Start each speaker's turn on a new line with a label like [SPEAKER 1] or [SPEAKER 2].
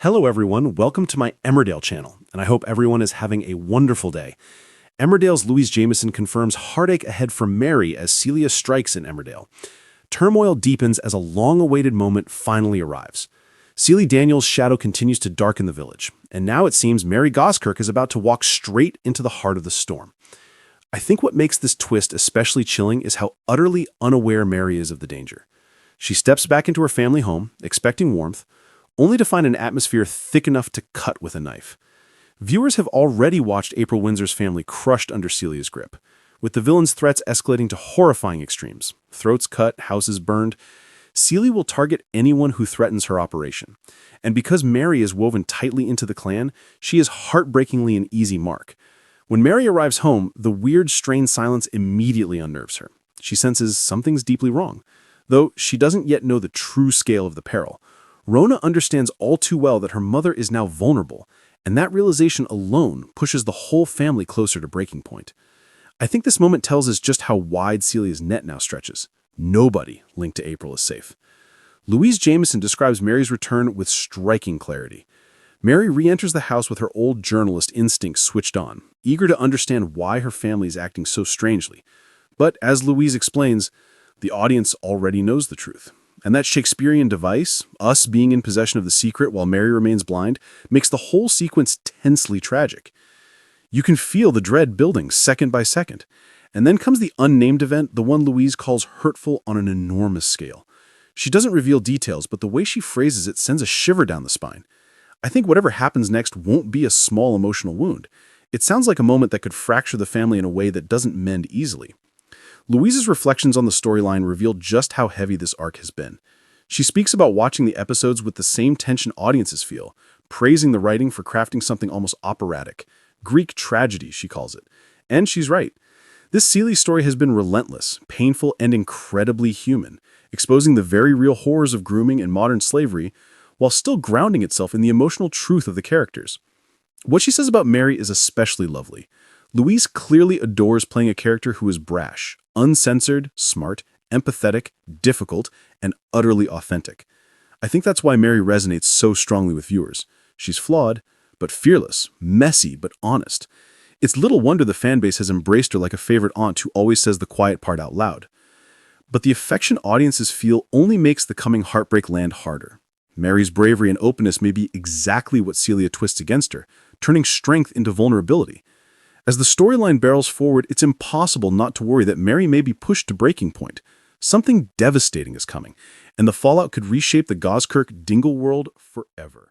[SPEAKER 1] Hello everyone, welcome to my Emmerdale channel, and I hope everyone is having a wonderful day. Emmerdale's Louise Jameson confirms heartache ahead for Mary as Celia strikes in Emmerdale. Turmoil deepens as a long-awaited moment finally arrives. Celia Daniels' shadow continues to darken the village, and now it seems Mary Goskirk is about to walk straight into the heart of the storm. I think what makes this twist especially chilling is how utterly unaware Mary is of the danger. She steps back into her family home, expecting warmth, only to find an atmosphere thick enough to cut with a knife. Viewers have already watched April Windsor's family crushed under Celia's grip, with the villain's threats escalating to horrifying extremes. Throats cut, houses burned. Celia will target anyone who threatens her operation. And because Mary is woven tightly into the clan, she is heartbreakingly an easy mark. When Mary arrives home, the weird, strained silence immediately unnerves her. She senses something's deeply wrong, though she doesn't yet know the true scale of the peril. Rona understands all too well that her mother is now vulnerable, and that realization alone pushes the whole family closer to breaking point. I think this moment tells us just how wide Celia's net now stretches. Nobody linked to April is safe. Louise Jameson describes Mary's return with striking clarity. Mary re-enters the house with her old journalist instincts switched on, eager to understand why her family is acting so strangely. But as Louise explains, the audience already knows the truth. And that Shakespearean device, us being in possession of the secret while Mary remains blind, makes the whole sequence tensely tragic. You can feel the dread building second by second. And then comes the unnamed event, the one Louise calls hurtful on an enormous scale. She doesn't reveal details, but the way she phrases it sends a shiver down the spine. I think whatever happens next won't be a small emotional wound. It sounds like a moment that could fracture the family in a way that doesn't mend easily. Louise's reflections on the storyline reveal just how heavy this arc has been. She speaks about watching the episodes with the same tension audiences feel, praising the writing for crafting something almost operatic. Greek tragedy, she calls it. And she's right. This Celia story has been relentless, painful, and incredibly human, exposing the very real horrors of grooming and modern slavery, while still grounding itself in the emotional truth of the characters. What she says about Mary is especially lovely. Louise clearly adores playing a character who is brash, uncensored, smart, empathetic, difficult, and utterly authentic. I think that's why Mary resonates so strongly with viewers. She's flawed, but fearless, messy, but honest. It's little wonder the fanbase has embraced her like a favorite aunt who always says the quiet part out loud. But the affection audiences feel only makes the coming heartbreak land harder. Mary's bravery and openness may be exactly what Celia twists against her, turning strength into vulnerability. As the storyline barrels forward, it's impossible not to worry that Mary may be pushed to breaking point. Something devastating is coming, and the fallout could reshape the Goskirk Dingle world forever.